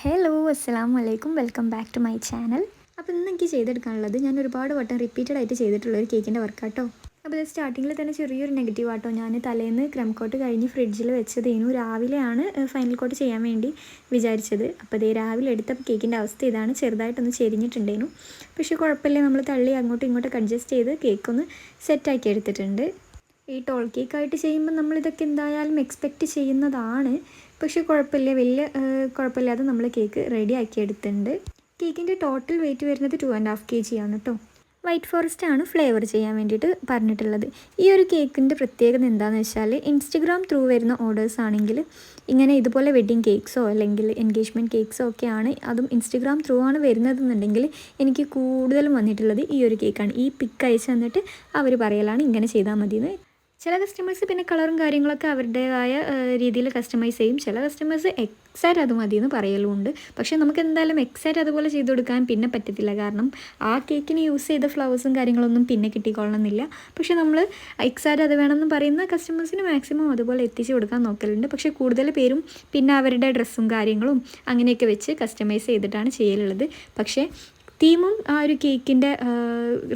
Hello അസ്സലാമു അലൈക്കും welcome back to my channel. അപ്പോൾ ഇന്ന് എനിക്ക് ചെയ്തെടുക്കാനുള്ളത് ഞാൻ ഒരുപാട് വട്ടം റിപ്പീറ്റഡ് ആയിട്ട് ചെയ്തിട്ടുള്ള ഒരു കേക്കിൻ്റെ വർക്കാട്ടോ. അപ്പോൾ ഇത് സ്റ്റാർട്ടിങ്ങിൽ തന്നെ ചെറിയൊരു നെഗറ്റീവ് ആട്ടോ. ഞാൻ തലേന്ന് ക്രം കോട്ട് കഴിഞ്ഞ് ഫ്രിഡ്ജിൽ വെച്ചതേനു. രാവിലെയാണ് ഫൈനൽ കോട്ട് ചെയ്യാൻ വേണ്ടി വിചാരിച്ചത്. അപ്പോൾ ഇതേ രാവിലെ എടുത്ത കേക്കിൻ്റെ അവസ്ഥ ഇതാണ്. ചെറുതായിട്ടൊന്ന് ചെരിഞ്ഞിട്ടുണ്ടേനു. പക്ഷേ കുഴപ്പമില്ല, നമ്മൾ തള്ളി അങ്ങോട്ടും ഇങ്ങോട്ടും അഡ്ജസ്റ്റ് ചെയ്ത് കേക്കൊന്ന് സെറ്റാക്കി എടുത്തിട്ടുണ്ട്. ഈ ടോൾ കേക്കായിട്ട് ചെയ്യുമ്പോൾ നമ്മളിതൊക്കെ എന്തായാലും എക്സ്പെക്റ്റ് ചെയ്യുന്നതാണ്. പക്ഷേ കുഴപ്പമില്ല, വലിയ കുഴപ്പമില്ലാതെ നമ്മൾ കേക്ക് റെഡി ആക്കി എടുത്തിട്ടുണ്ട്. കേക്കിൻ്റെ ടോട്ടൽ വെയിറ്റ് വരുന്നത് 2.5 kg ആണ് കേട്ടോ. വൈറ്റ് ഫോറസ്റ്റ് ആണ് ഫ്ലേവർ ചെയ്യാൻ വേണ്ടിയിട്ട് പറഞ്ഞിട്ടുള്ളത്. ഈ ഒരു കേക്കിൻ്റെ പ്രത്യേകത എന്താണെന്ന് വെച്ചാൽ, ഇൻസ്റ്റഗ്രാം ത്രൂ വരുന്ന ഓർഡേഴ്സ് ആണെങ്കിൽ ഇങ്ങനെ ഇതുപോലെ വെഡ്ഡിങ് കേക്ക്സോ അല്ലെങ്കിൽ എൻഗേജ്മെൻറ്റ് കേക്ക്സോ ഒക്കെയാണ്, അതും ഇൻസ്റ്റഗ്രാം ത്രൂ ആണ് വരുന്നതെന്നുണ്ടെങ്കിൽ എനിക്ക് കൂടുതലും വന്നിട്ടുള്ളത് ഈ ഒരു കേക്കാണ്. ഈ പിക്ക് അയച്ച് തന്നിട്ട് അവർ പറയലാണ് ഇങ്ങനെ ചെയ്താൽ മതിയെന്ന്. ചില കസ്റ്റമേഴ്സ് പിന്നെ കളറും കാര്യങ്ങളൊക്കെ അവരുടേതായ രീതിയിൽ കസ്റ്റമൈസ് ചെയ്യും. ചില കസ്റ്റമേഴ്സ് എക്സാക്റ്റ് അത് മതിയെന്ന് പറയലുമുണ്ട്. പക്ഷേ നമുക്ക് എന്തായാലും എക്സാക്റ്റ് അതുപോലെ ചെയ്ത് കൊടുക്കാൻ പിന്നെ പറ്റത്തില്ല. കാരണം ആ കേക്കിന് യൂസ് ചെയ്ത ഫ്ലവേഴ്സും കാര്യങ്ങളൊന്നും പിന്നെ കിട്ടിക്കൊള്ളണമെന്നില്ല. പക്ഷേ നമ്മൾ എക്സാക്റ്റ് അത് വേണമെന്ന് പറയുന്ന കസ്റ്റമേഴ്സിന് മാക്സിമം അതുപോലെ എത്തിച്ച് കൊടുക്കാൻ നോക്കലുണ്ട്. പക്ഷേ കൂടുതൽ പേരും പിന്നെ അവരുടെ ഡ്രസ്സും കാര്യങ്ങളും അങ്ങനെയൊക്കെ വെച്ച് കസ്റ്റമൈസ് ചെയ്തിട്ടാണ് ചെയ്യലുള്ളത്. പക്ഷേ തീമും ആ ഒരു കേക്കിൻ്റെ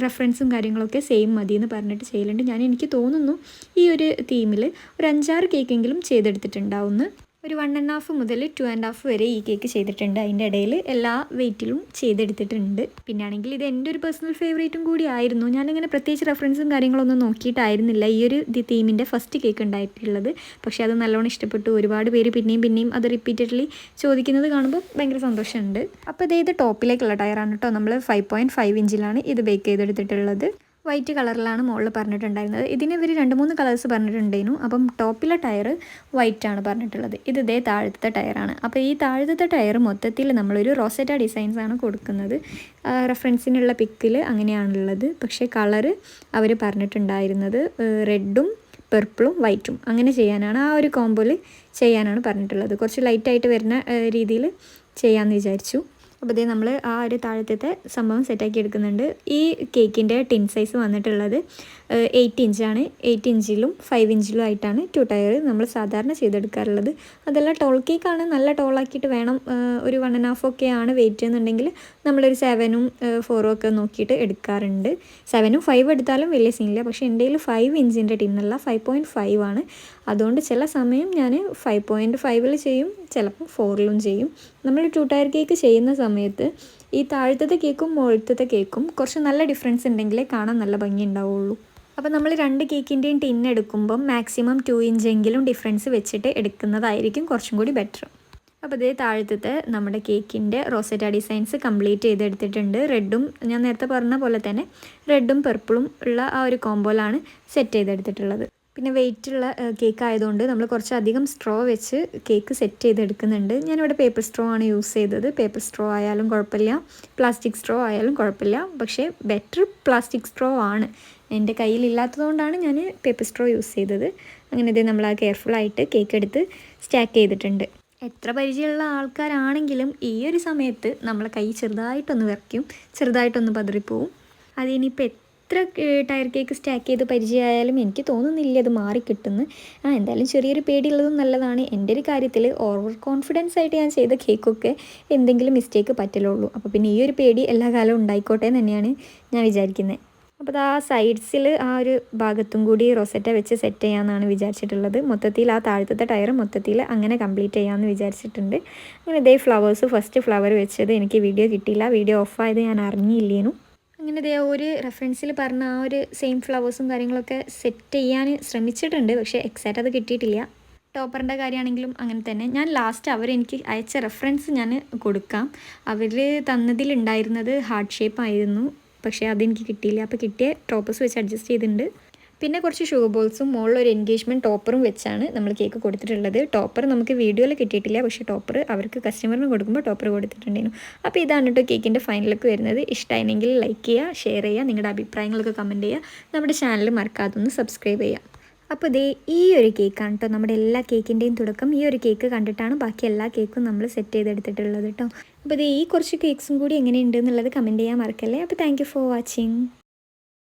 റെഫറൻസും കാര്യങ്ങളൊക്കെ സെയിം മതി എന്ന് പറഞ്ഞിട്ട് ചെയ്യലുണ്ട്. എനിക്ക് തോന്നുന്നു ഈ ഒരു തീമിൽ ഒരു 5-6 കേക്കെങ്കിലും ചെയ്തെടുത്തിട്ടുണ്ടാവുമെന്ന്. ഒരു 1.5 മുതൽ 2.5 വരെ ഈ കേക്ക് ചെയ്തിട്ടുണ്ട്. അതിൻ്റെ ഇടയിൽ എല്ലാ വെയിറ്റിലും ചെയ്തെടുത്തിട്ടുണ്ട്. പിന്നെ ആണെങ്കിൽ ഇത് എൻ്റെ ഒരു പേഴ്സണൽ ഫേവറേറ്റും കൂടി ആയിരുന്നു. ഞാനിങ്ങനെ പ്രത്യേകിച്ച് റെഫറൻസും കാര്യങ്ങളൊന്നും നോക്കിയിട്ടായിരുന്നില്ല ഈ ഒരു തീമിൻ്റെ ഫസ്റ്റ് കേക്ക് ഉണ്ടായിട്ടുള്ളത്. പക്ഷേ അത് നല്ലോണം ഇഷ്ടപ്പെട്ടു. ഒരുപാട് പേര് പിന്നെയും അത് റിപ്പീറ്റഡ്ലി ചോദിക്കുന്നത് കാണുമ്പോൾ ഭയങ്കര സന്തോഷമുണ്ട്. അപ്പോൾ ഇത് ടോപ്പിലേക്കുള്ള ടയറാണ് കേട്ടോ. നമ്മൾ 5.5 ഇഞ്ചിലാണ് ഇത് ബേക്ക് ചെയ്തെടുത്തിട്ടുള്ളത്. വൈറ്റ് കളറിലാണ് മുകളിൽ പറഞ്ഞിട്ടുണ്ടായിരുന്നത്. ഇതിന് ഇവർ 2-3 കളേഴ്സ് പറഞ്ഞിട്ടുണ്ടായിരുന്നു. അപ്പം ടോപ്പിലെ ടയർ വൈറ്റാണ് പറഞ്ഞിട്ടുള്ളത്. ഇതേ താഴത്തെ ടയറാണ്. അപ്പോൾ ഈ താഴത്തെ ടയർ മൊത്തത്തിൽ നമ്മളൊരു റോസറ്റ ഡിസൈൻസാണ് കൊടുക്കുന്നത്. റെഫറൻസിനുള്ള പിക്കിൽ അങ്ങനെയാണുള്ളത്. പക്ഷേ കളറ് അവർ പറഞ്ഞിട്ടുണ്ടായിരുന്നത് റെഡും പെർപ്പിളും വൈറ്റും അങ്ങനെ ചെയ്യാനാണ്, ആ ഒരു കോമ്പോയിൽ ചെയ്യാനാണ് പറഞ്ഞിട്ടുള്ളത്. കുറച്ച് ലൈറ്റായിട്ട് വരുന്ന രീതിയിൽ ചെയ്യാമെന്ന് വിചാരിച്ചു. അപ്പോൾ ഇതേ നമ്മൾ ആ ഒരു താഴത്തെ സംഭവം സെറ്റാക്കി എടുക്കുന്നുണ്ട്. ഈ കേക്കിൻ്റെ ടിൻ സൈസ് വന്നിട്ടുള്ളത് 8 ഇഞ്ചാണ്. 8 ഇഞ്ചിലും 5 ഇഞ്ചിലും ആയിട്ടാണ് 2 ടയർ നമ്മൾ സാധാരണ ചെയ്തെടുക്കാറുള്ളത്. അതെല്ലാം ടോൾ കേക്കാണ്. നല്ല ടോളാക്കിയിട്ട് വേണം. ഒരു 1.5 ഒക്കെയാണ് വെയിറ്റ് എന്നുണ്ടെങ്കിൽ നമ്മളൊരു 7ഉം 4ഉം ഒക്കെ നോക്കിയിട്ട് എടുക്കാറുണ്ട്. 7ഉം 5 എടുത്താലും വലിയ സീനില്ല. പക്ഷേ എൻ്റെ കയ്യിൽ 5 ഇഞ്ചിൻ്റെ ടിന്നല്ല, 5.5 ആണ്. അതുകൊണ്ട് ചില സമയം ഞാൻ 5.5 ചെയ്യും, ചിലപ്പോൾ 4ലും ചെയ്യും. നമ്മൾ 2 ടയർ കേക്ക് ചെയ്യുന്ന സമയത്ത് ഈ താഴത്തെ കേക്കും മുകളിലത്തെ കേക്കും കുറച്ച് നല്ല ഡിഫറൻസ് ഉണ്ടെങ്കിലേ കാണാൻ നല്ല ഭംഗി ഉണ്ടാവുള്ളൂ. അപ്പോൾ നമ്മൾ 2 കേക്കിൻ്റെയും ടിൻ എടുക്കുമ്പം മാക്സിമം 2 ഇഞ്ചെങ്കിലും ഡിഫറൻസ് വെച്ചിട്ട് എടുക്കുന്നതായിരിക്കും കുറച്ചും കൂടി ബെറ്റർ. അപ്പോൾ ഇതേ താഴത്തെ നമ്മുടെ കേക്കിൻ്റെ റോസറ്റ ഡിസൈൻസ് കംപ്ലീറ്റ് ചെയ്തെടുത്തിട്ടുണ്ട്. റെഡും ഞാൻ നേരത്തെ പറഞ്ഞ പോലെ തന്നെ റെഡും പെർപ്പിളും ഉള്ള ആ ഒരു കോമ്പോയിലാണ് സെറ്റ് ചെയ്തെടുത്തിട്ടുള്ളത്. പിന്നെ വെയിറ്റുള്ള കേക്ക് ആയതുകൊണ്ട് നമ്മൾ കുറച്ചധികം സ്ട്രോ വെച്ച് കേക്ക് സെറ്റ് ചെയ്തെടുക്കുന്നുണ്ട്. ഞാനിവിടെ പേപ്പർ സ്ട്രോ ആണ് യൂസ് ചെയ്തത്. പേപ്പർ സ്ട്രോ ആയാലും കുഴപ്പമില്ല, പ്ലാസ്റ്റിക് സ്ട്രോ ആയാലും കുഴപ്പമില്ല. പക്ഷേ ബെറ്റർ പ്ലാസ്റ്റിക് സ്ട്രോ ആണ്. എൻ്റെ കയ്യിലില്ലാത്തതുകൊണ്ടാണ് ഞാൻ പേപ്പർ സ്ട്രോ യൂസ് ചെയ്തത്. അങ്ങനെ ഇത് നമ്മൾ ആ കെയർഫുള്ളായിട്ട് കേക്ക് എടുത്ത് സ്റ്റാക്ക് ചെയ്തിട്ടുണ്ട്. എത്ര പരിചയമുള്ള ആൾക്കാരാണെങ്കിലും ഈ ഒരു സമയത്ത് നമ്മളെ കൈ ചെറുതായിട്ടൊന്ന് വിറയ്ക്കും, ചെറുതായിട്ടൊന്ന് പതറിപ്പോവും. അതിനിപ്പോൾ എത്ര ടയർ കേക്ക് സ്റ്റാക്ക് ചെയ്ത് പരിചയമായാലും എനിക്ക് തോന്നുന്നില്ല അത് മാറിക്കിട്ടുന്നു. എന്തായാലും ചെറിയൊരു പേടിയുള്ളതും നല്ലതാണ്. എൻ്റെ ഒരു കാര്യത്തിൽ ഓവർ കോൺഫിഡൻസ് ആയിട്ട് ഞാൻ ചെയ്ത കേക്കൊക്കെ എന്തെങ്കിലും മിസ്റ്റേക്ക് പറ്റലുള്ളൂ. അപ്പോൾ പിന്നെ ഈ ഒരു പേടി എല്ലാ കാലവും ഉണ്ടായിക്കോട്ടെ എന്ന് തന്നെയാണ് ഞാൻ വിചാരിക്കുന്നത്. അപ്പോൾ ആ സൈഡ്സിൽ ആ ഒരു ഭാഗത്തും കൂടി റോസറ്റ വെച്ച് സെറ്റ് ചെയ്യാമെന്നാണ് വിചാരിച്ചിട്ടുള്ളത്. മൊത്തത്തിൽ ആ താഴത്തെ ടയർ മൊത്തത്തിൽ അങ്ങനെ കംപ്ലീറ്റ് ചെയ്യാമെന്ന് വിചാരിച്ചിട്ടുണ്ട്. അങ്ങനെ ഇതേ ഫ്ലവേഴ്സ് ഫസ്റ്റ് ഫ്ലവർ വെച്ചത് എനിക്ക് വീഡിയോ കിട്ടിയില്ല. വീഡിയോ ഓഫായത് ഞാൻ അറിഞ്ഞില്ലേനു. അങ്ങനെ ഇതേ ഒരു റെഫറൻസിൽ പറഞ്ഞ ആ ഒരു സെയിം ഫ്ലവേഴ്സും കാര്യങ്ങളൊക്കെ സെറ്റ് ചെയ്യാൻ ശ്രമിച്ചിട്ടുണ്ട്. പക്ഷേ എക്സാക്റ്റ് അത് കിട്ടിയിട്ടില്ല. ടോപ്പറിൻ്റെ കാര്യമാണെങ്കിലും അങ്ങനെ തന്നെ. ഞാൻ ലാസ്റ്റ് അവരെനിക്ക് അയച്ച റെഫറൻസ് ഞാൻ കൊടുക്കാം. അവർ തന്നതിലുണ്ടായിരുന്നത് ഹാർട്ട് ഷേപ്പ് ആയിരുന്നു. പക്ഷേ അതെനിക്ക് കിട്ടിയില്ല. അപ്പോൾ കിട്ടിയ ടോപ്പേഴ്സ് വെച്ച് അഡ്ജസ്റ്റ് ചെയ്തിട്ടുണ്ട്. പിന്നെ കുറച്ച് ഷൂ ബോൾസും മുകളിലൊരു എൻഗേജ്മെൻറ്റ് ടോപ്പറും വെച്ചാണ് നമ്മൾ കേക്ക് കൊടുത്തിട്ടുള്ളത്. ടോപ്പർ നമുക്ക് വീഡിയോയിൽ കിട്ടിയിട്ടില്ല. പക്ഷേ ടോപ്പർ അവർക്ക് കസ്റ്റമറിന് കൊടുക്കുമ്പോൾ ടോപ്പർ കൊടുത്തിട്ടുണ്ടായിരുന്നു. അപ്പോൾ ഇതാണ് കേട്ടോ കേക്കിൻ്റെ ഫൈനലൊക്കെ വരുന്നത്. ഇഷ്ടമായെങ്കിൽ ലൈക്ക് ചെയ്യുക, ഷെയർ ചെയ്യുക, നിങ്ങളുടെ അഭിപ്രായങ്ങളൊക്കെ കമൻറ്റ് ചെയ്യുക. നമ്മുടെ ചാനൽ മറക്കാതെ ഒന്ന് സബ്സ്ക്രൈബ് ചെയ്യുക. അപ്പോൾ ഇതേ ഈ ഒരു കേക്കാണ് കേട്ടോ നമ്മുടെ എല്ലാ കേക്കിൻ്റെയും തുടക്കം. ഈ ഒരു കേക്ക് കണ്ടിട്ടാണ് ബാക്കി എല്ലാ കേക്കും നമ്മൾ സെറ്റ് ചെയ്തെടുത്തിട്ടുള്ളത് കേട്ടോ. അപ്പോൾ ഈ കുറച്ച് കേക്ക്സും കൂടി എങ്ങനെയുണ്ട് എന്നുള്ളത് കമൻറ്റ് ചെയ്യാൻ മറക്കല്ലേ. അപ്പോൾ താങ്ക് യു ഫോർ വാച്ചിങ്.